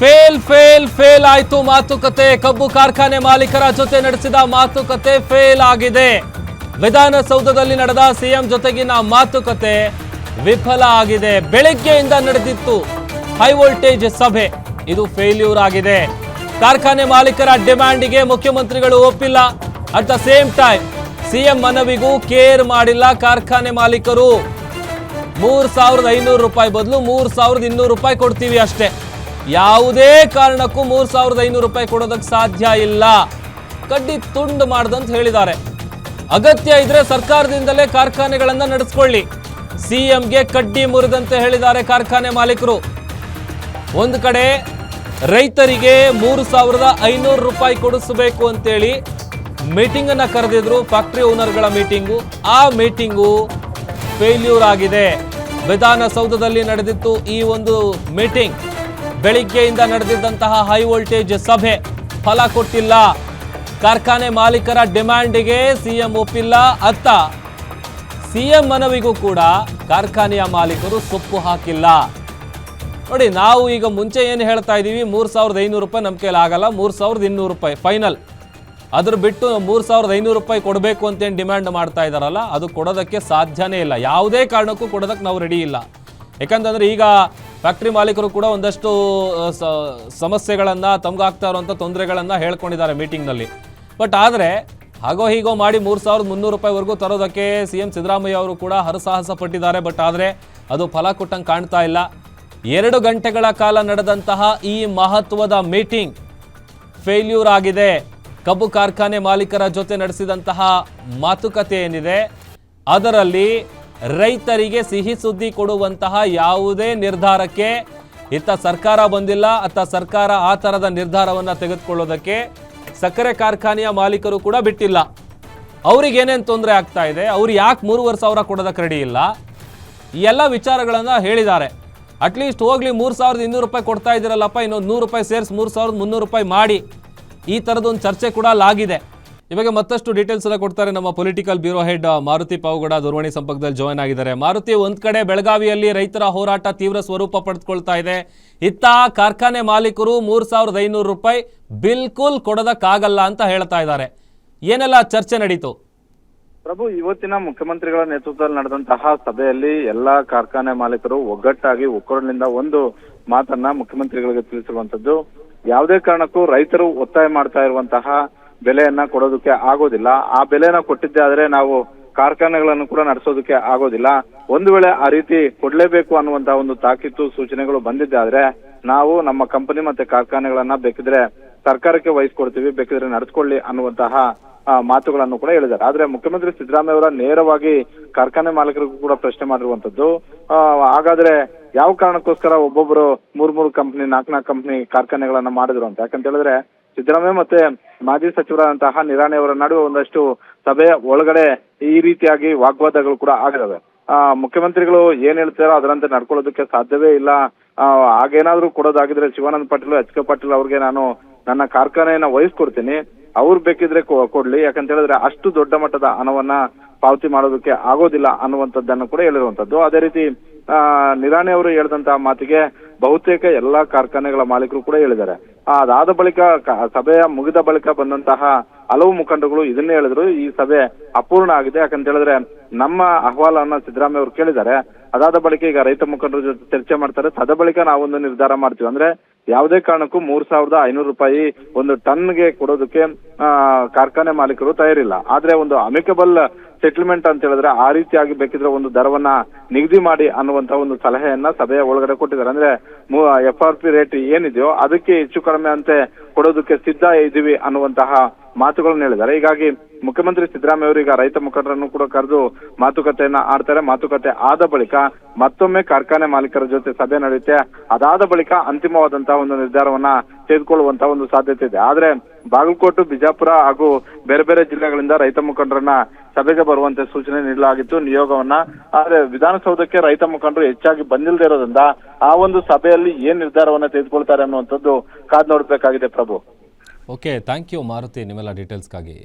Fail ಆಯ್ತು ಮಾತುಕತೆ. ಕಬ್ಬು ಕಾರ್ಖಾನೆ ಮಾಲೀಕರ ಜೊತೆ ನಡೆಸಿದ ಮಾತುಕತೆ ಫೇಲ್ ಆಗಿದೆ. ವಿಧಾನಸೌಧದಲ್ಲಿ ನಡೆದ ಸಿಎಂ ಜೊತೆಗಿನ ಮಾತುಕತೆ ವಿಫಲ ಆಗಿದೆ. ಬೆಳಗ್ಗೆಯಿಂದ ನಡೆದಿತ್ತು ಹೈ ವೋಲ್ಟೇಜ್ ಸಭೆ, ಇದು ಫೇಲ್ಯೂರ್ ಆಗಿದೆ. ಕಾರ್ಖಾನೆ ಮಾಲೀಕರ ಡಿಮ್ಯಾಂಡಿಗೆ ಮುಖ್ಯಮಂತ್ರಿಗಳು ಒಪ್ಪಿಲ್ಲ. At the same time CM ಮನವಿಗೂ ಕೇರ್ ಮಾಡಿಲ್ಲ ಕಾರ್ಖಾನೆ ಮಾಲೀಕರು. 3,500 ರೂಪಾಯಿ ಬದಲು 3,200 ರೂಪಾಯಿ ಕೊಡ್ತೀವಿ ಅಷ್ಟೇ. ಯಾವುದೇ ಕಾರಣಕ್ಕೂ 3,500 ರೂಪಾಯಿ ಕೊಡೋದಕ್ಕೆ ಸಾಧ್ಯ ಇಲ್ಲ. ಕಡ್ಡಿ ತುಂಡು ಮಾಡ್ದಂತ ಹೇಳಿದ್ದಾರೆ. ಅಗತ್ಯ ಇದ್ರೆ ಸರ್ಕಾರದಿಂದಲೇ ಕಾರ್ಖಾನೆಗಳನ್ನ ನಡೆಸ್ಕೊಳ್ಳಿ. ಸಿಎಂಗೆ ಕಡ್ಡಿ ಮುರಿದಂತೆ ಹೇಳಿದ್ದಾರೆ ಕಾರ್ಖಾನೆ ಮಾಲೀಕರು. ಒಂದು ಕಡೆ ರೈತರಿಗೆ 3,500 ರೂಪಾಯಿ ಕೊಡಿಸಬೇಕು ಅಂತೇಳಿ ಮೀಟಿಂಗ್ ಅನ್ನ ಕರೆದಿದ್ರು, ಫ್ಯಾಕ್ಟರಿ ಓನರ್ಗಳ ಮೀಟಿಂಗು. ಆ ಮೀಟಿಂಗು ಫೇಲ್ಯೂರ್ ಆಗಿದೆ. ವಿಧಾನಸೌಧದಲ್ಲಿ ನಡೆದಿತ್ತು ಈ ಒಂದು ಮೀಟಿಂಗ್. ಬೆಳಿಗ್ಗೆಯಿಂದ ನಡೆದಿದ್ದಂತಹ ಹೈ ವೋಲ್ಟೇಜ್ ಸಭೆ ಫಲ ಕೊಟ್ಟಿಲ್ಲ. ಕಾರ್ಖಾನೆ ಮಾಲೀಕರ ಡಿಮ್ಯಾಂಡಿಗೆ ಸಿಎಂ ಒಪ್ಪಿಲ್ಲ. ಅತ್ತ ಸಿಎಂ ಮನವಿಗೂ ಕೂಡ ಕಾರ್ಖಾನೆಯ ಮಾಲೀಕರು ಸೊಪ್ಪು ಹಾಕಿಲ್ಲ. ನೋಡಿ, ನಾವು ಈಗ ಮುಂಚೆ ಏನು ಹೇಳ್ತಾ ಇದ್ದೀವಿ, 3,500 ರೂಪಾಯಿ ನಮ್ಮ ಕೈಲಿ ಆಗಲ್ಲ, 3,200 ರೂಪಾಯಿ ಫೈನಲ್. ಅದ್ರ ಬಿಟ್ಟು 3,500 ರೂಪಾಯಿ ಕೊಡಬೇಕು ಅಂತೇನು ಡಿಮ್ಯಾಂಡ್ ಮಾಡ್ತಾ ಇದ್ದಾರಲ್ಲ, ಅದು ಕೊಡೋದಕ್ಕೆ ಸಾಧ್ಯನೇ ಇಲ್ಲ. ಯಾವುದೇ ಕಾರಣಕ್ಕೂ ಕೊಡೋದಕ್ಕೆ ನಾವು ರೆಡಿ ಇಲ್ಲ. ಯಾಕಂತಂದ್ರೆ ಈಗ ಫ್ಯಾಕ್ಟ್ರಿ ಮಾಲೀಕರು ಕೂಡ ಒಂದಷ್ಟು ಸಮಸ್ಯೆಗಳನ್ನು, ತಮಗಾಗ್ತಾ ಇರುವಂಥ ತೊಂದರೆಗಳನ್ನು ಹೇಳ್ಕೊಂಡಿದ್ದಾರೆ ಮೀಟಿಂಗ್ನಲ್ಲಿ. ಬಟ್ ಆದರೆ ಹಾಗೋ ಹೀಗೋ ಮಾಡಿ 3,300 ರೂಪಾಯಿವರೆಗೂ ತರೋದಕ್ಕೆ ಸಿಎಂ ಸಿದ್ದರಾಮಯ್ಯ ಅವರು ಕೂಡ ಹರಸಾಹಸ ಪಟ್ಟಿದ್ದಾರೆ. ಬಟ್ ಆದರೆ ಅದು ಫಲ ಕೊಟ್ಟಂಗೆ ಕಾಣ್ತಾ ಇಲ್ಲ. 2 ಗಂಟೆಗಳ ಕಾಲ ನಡೆದಂತಹ ಈ ಮಹತ್ವದ ಮೀಟಿಂಗ್ ಫೇಲ್ಯೂರ್ ಆಗಿದೆ. ಕಬ್ಬು ಕಾರ್ಖಾನೆ ಮಾಲೀಕರ ಜೊತೆ ನಡೆಸಿದಂತಹ ಮಾತುಕತೆ ಏನಿದೆ, ಅದರಲ್ಲಿ ರೈತರಿಗೆ ಸಿಹಿ ಸುದ್ದಿ ಕೊಡುವಂತಹ ಯಾವುದೇ ನಿರ್ಧಾರಕ್ಕೆ ಇತ್ತ ಸರ್ಕಾರ ಬಂದಿಲ್ಲ. ಅತ್ತ ಸರ್ಕಾರ ಆ ಥರದ ನಿರ್ಧಾರವನ್ನು ತೆಗೆದುಕೊಳ್ಳೋದಕ್ಕೆ ಸಕ್ಕರೆ ಕಾರ್ಖಾನೆಯ ಮಾಲೀಕರು ಕೂಡ ಬಿಟ್ಟಿಲ್ಲ. ಅವ್ರಿಗೆ ಏನೇನು ತೊಂದರೆ ಆಗ್ತಾ ಇದೆ, ಅವ್ರು ಯಾಕೆ 3,500 ಕೊಡೋದಕ್ಕೆ ರೆಡಿ ಇಲ್ಲ, ಈ ಎಲ್ಲ ವಿಚಾರಗಳನ್ನು ಹೇಳಿದ್ದಾರೆ. ಅಟ್ಲೀಸ್ಟ್ ಹೋಗ್ಲಿ 3,200 ರೂಪಾಯಿ ಕೊಡ್ತಾ ಇದ್ದೀರಲ್ಲಪ್ಪ, ಇನ್ನೊಂದು 100 ರೂಪಾಯಿ ಸೇರಿಸಿ 3,300 ರೂಪಾಯಿ ಮಾಡಿ, ಈ ಥರದೊಂದು ಚರ್ಚೆ ಕೂಡ ಆಗಿದೆ. ಇವಾಗ ಮತ್ತಷ್ಟು ಡೀಟೇಲ್ಸ್ ಎಲ್ಲ ಕೊಡ್ತಾರೆ ನಮ್ಮ political bureau head Maruti Pavagada ದೂರವಾಣಿ ಸಂಪರ್ಕದಲ್ಲಿ ಜಾಯ್ನ್ ಆಗಿದ್ದಾರೆ. ಮಾರುತಿ, ಒಂದ್ ಕಡೆ ಬೆಳಗಾವಿಯಲ್ಲಿ ರೈತರ ಹೋರಾಟ ತೀವ್ರ ಸ್ವರೂಪ ಪಡೆದುಕೊಳ್ತಾ ಇದೆ. ಇತ್ತ ಕಾರ್ಖಾನೆ ಮಾಲೀಕರು 3,500 ರೂಪಾಯಿ ಬಿಲ್ಕುಲ್ ಕೊಡೋದಕ್ಕಾಗಲ್ಲ ಅಂತ ಹೇಳ್ತಾ ಇದ್ದಾರೆ. ಏನೆಲ್ಲ ಚರ್ಚೆ ನಡೀತು? ಪ್ರಭು, ಇವತ್ತಿನ ಮುಖ್ಯಮಂತ್ರಿಗಳ ನೇತೃತ್ವದಲ್ಲಿ ನಡೆದಂತಹ ಸಭೆಯಲ್ಲಿ ಎಲ್ಲಾ ಕಾರ್ಖಾನೆ ಮಾಲೀಕರು ಒಗ್ಗಟ್ಟಾಗಿ ಒಕ್ಕೊರಲಿನಿಂದ ಒಂದು ಮಾತನ್ನ ಮುಖ್ಯಮಂತ್ರಿಗಳಿಗೆ ತಿಳಿಸಿರುವಂತದ್ದು. ಯಾವುದೇ ಕಾರಣಕ್ಕೂ ರೈತರು ಒತ್ತಾಯ ಮಾಡ್ತಾ ಇರುವಂತಹ ಬೆಲೆಯನ್ನ ಕೊಡೋದಕ್ಕೆ ಆಗೋದಿಲ್ಲ. ಆ ಬೆಲೆನ ಕೊಟ್ಟಿದ್ದೆ ಆದ್ರೆ ನಾವು ಕಾರ್ಖಾನೆಗಳನ್ನು ಕೂಡ ನಡೆಸೋದಕ್ಕೆ ಆಗೋದಿಲ್ಲ. ಒಂದು ವೇಳೆ ಆ ರೀತಿ ಕೊಡ್ಲೇಬೇಕು ಅನ್ನುವಂತಹ ಒಂದು ತಾಕೀತು ಸೂಚನೆಗಳು ಬಂದಿದ್ದೆ ಆದ್ರೆ ನಾವು ನಮ್ಮ ಕಂಪನಿ ಮತ್ತೆ ಕಾರ್ಖಾನೆಗಳನ್ನ ಬೇಕಿದ್ರೆ ಸರ್ಕಾರಕ್ಕೆ ವಹಿಸ್ಕೊಡ್ತೀವಿ, ಬೇಕಿದ್ರೆ ನಡೆಸ್ಕೊಳ್ಳಿ ಅನ್ನುವಂತಹ ಮಾತುಗಳನ್ನು ಕೂಡ ಹೇಳಿದ್ದಾರೆ. ಆದ್ರೆ ಮುಖ್ಯಮಂತ್ರಿ ಸಿದ್ದರಾಮಯ್ಯ ಅವರ ನೇರವಾಗಿ ಕಾರ್ಖಾನೆ ಮಾಲೀಕರಿಗೂ ಕೂಡ ಪ್ರಶ್ನೆ ಮಾಡಿರುವಂತದ್ದು, ಹಾಗಾದ್ರೆ ಯಾವ ಕಾರಣಕ್ಕೋಸ್ಕರ ಒಬ್ಬೊಬ್ಬರು 3 ಕಂಪನಿ 4 ಕಂಪನಿ ಕಾರ್ಖಾನೆಗಳನ್ನ ಮಾಡಿದ್ರು ಅಂತ. ಯಾಕಂತ ಹೇಳಿದ್ರೆ ಸಿದ್ದರಾಮಯ್ಯ ಮತ್ತೆ ಮಾಜಿ ಸಚಿವರಾದಂತಹ ನಿರಾಣಿ ಅವರ ನಡುವೆ ಒಂದಷ್ಟು ಸಭೆಯ ಒಳಗಡೆ ಈ ರೀತಿಯಾಗಿ ವಾಗ್ವಾದಗಳು ಕೂಡ ಆಗಿದಾವೆ. ಮುಖ್ಯಮಂತ್ರಿಗಳು ಏನ್ ಹೇಳ್ತಾರೋ ಅದರಂತೆ ನಡ್ಕೊಳ್ಳೋದಕ್ಕೆ ಸಾಧ್ಯವೇ ಇಲ್ಲ. ಹಾಗೇನಾದ್ರೂ ಕೊಡೋದಾಗಿದ್ರೆ ಶಿವಾನಂದ ಪಾಟೀಲ್, ಎಚ್ ಕೆ ಪಾಟೀಲ್ ಅವ್ರಿಗೆ ನಾನು ನನ್ನ ಕಾರ್ಖಾನೆಯನ್ನ ವಹಿಸ್ಕೊಡ್ತೀನಿ, ಅವ್ರು ಬೇಕಿದ್ರೆ ಕೊಡ್ಲಿ, ಯಾಕಂತ ಹೇಳಿದ್ರೆ ಅಷ್ಟು ದೊಡ್ಡ ಮಟ್ಟದ ಹಣವನ್ನ ಪಾವತಿ ಮಾಡೋದಕ್ಕೆ ಆಗೋದಿಲ್ಲ ಅನ್ನುವಂಥದ್ದನ್ನು ಕೂಡ ಹೇಳಿರುವಂತದ್ದು. ಅದೇ ರೀತಿ ನಿರಾಣಿ ಅವರು ಹೇಳಿದಂತಹ ಮಾತಿಗೆ ಬಹುತೇಕ ಎಲ್ಲಾ ಕಾರ್ಖಾನೆಗಳ ಮಾಲೀಕರು ಕೂಡ ಹೇಳಿದ್ದಾರೆ. ಅದಾದ ಬಳಿಕ ಸಭೆಯ ಮುಗಿದ ಬಳಿಕ ಬಂದಂತಹ ಹಲವು ಮುಖಂಡಗಳು ಇದನ್ನೇ ಹೇಳಿದ್ರು, ಈ ಸಭೆ ಅಪೂರ್ಣ ಆಗಿದೆ. ಯಾಕಂತ ಹೇಳಿದ್ರೆ ನಮ್ಮ ಅಹವಾಲನ್ನ ಸಿದ್ದರಾಮಯ್ಯ ಅವರು ಕೇಳಿದ್ದಾರೆ. ಅದಾದ ಬಳಿಕ ಈಗ ರೈತ ಮುಖಂಡರ ಜೊತೆ ಚರ್ಚೆ ಮಾಡ್ತಾರೆ. ತದ ಬಳಿಕ ನಾವೊಂದು ನಿರ್ಧಾರ ಮಾಡ್ತೀವಿ. ಅಂದ್ರೆ ಯಾವುದೇ ಕಾರಣಕ್ಕೂ 3,500 ರೂಪಾಯಿ ಒಂದು ಟನ್ಗೆ ಕೊಡೋದಕ್ಕೆ ಕಾರ್ಖಾನೆ ಮಾಲೀಕರು ತಯಾರಿಲ್ಲ. ಆದ್ರೆ ಒಂದು ಅಮಿಕಬಲ್ ಸೆಟಲ್ಮೆಂಟ್ ಅಂತ ಹೇಳಿದ್ರೆ ಆ ರೀತಿಯಾಗಿ ಬೇಕಿದ್ರೆ ಒಂದು ದರವನ್ನ ನಿಗದಿ ಮಾಡಿ ಅನ್ನುವಂತ ಒಂದು ಸಲಹೆಯನ್ನ ಸಭೆಯ ಒಳಗಡೆ ಕೊಟ್ಟಿದ್ದಾರೆ. ಅಂದ್ರೆ FRP ರೇಟ್ ಏನಿದೆಯೋ ಅದಕ್ಕೆ ಹೆಚ್ಚು ಕಡಿಮೆ ಅಂತೆ ಕೊಡೋದಕ್ಕೆ ಸಿದ್ಧ ಇದೀವಿ ಅನ್ನುವಂತಹ ಮಾತುಗಳನ್ನು ಹೇಳಿದ್ದಾರೆ. ಹೀಗಾಗಿ ಮುಖ್ಯಮಂತ್ರಿ ಸಿದ್ದರಾಮಯ್ಯ ಅವರು ಈಗ ರೈತ ಮುಖಂಡರನ್ನು ಕೂಡ ಕರೆದು ಮಾತುಕತೆಯನ್ನ ಆಡ್ತಾರೆ. ಮಾತುಕತೆ ಆದ ಬಳಿಕ ಮತ್ತೊಮ್ಮೆ ಕಾರ್ಖಾನೆ ಮಾಲೀಕರ ಜೊತೆ ಸಭೆ ನಡೆಯುತ್ತೆ. ಅದಾದ ಬಳಿಕ ಅಂತಿಮವಾದಂತಹ ಒಂದು ನಿರ್ಧಾರವನ್ನ ತೆಗೆದುಕೊಳ್ಳುವಂತಹ ಒಂದು ಸಾಧ್ಯತೆ ಇದೆ. ಆದ್ರೆ ಬಾಗಲಕೋಟೆ, ಬಿಜಾಪುರ ಹಾಗೂ ಬೇರೆ ಬೇರೆ ಜಿಲ್ಲೆಗಳಿಂದ ರೈತ ಮುಖಂಡರನ್ನ ಸಭೆಗೆ ಬರುವಂತೆ ಸೂಚನೆ ನೀಡಲಾಗಿತ್ತು, ನಿಯೋಗವನ್ನ. ಆದ್ರೆ ವಿಧಾನಸೌಧಕ್ಕೆ ರೈತ ಮುಖಂಡರು ಹೆಚ್ಚಾಗಿ ಬಂದಿಲ್ಲದೆ ಇರೋದ್ರಿಂದ ಆ ಒಂದು ಸಭೆಯಲ್ಲಿ ಏನ್ ನಿರ್ಧಾರವನ್ನ ತೆಗೆದುಕೊಳ್ತಾರೆ ಅನ್ನುವಂಥದ್ದು ಕಾದ್ ನೋಡ್ಬೇಕಾಗಿದೆ. ಪ್ರಭು, ಓಕೆ, ಥ್ಯಾಂಕ್ ಯು ಮಾರುತಿ ನಿಮ್ಮೆಲ್ಲ ಡೀಟೇಲ್ಸ್ಗಾಗಿ.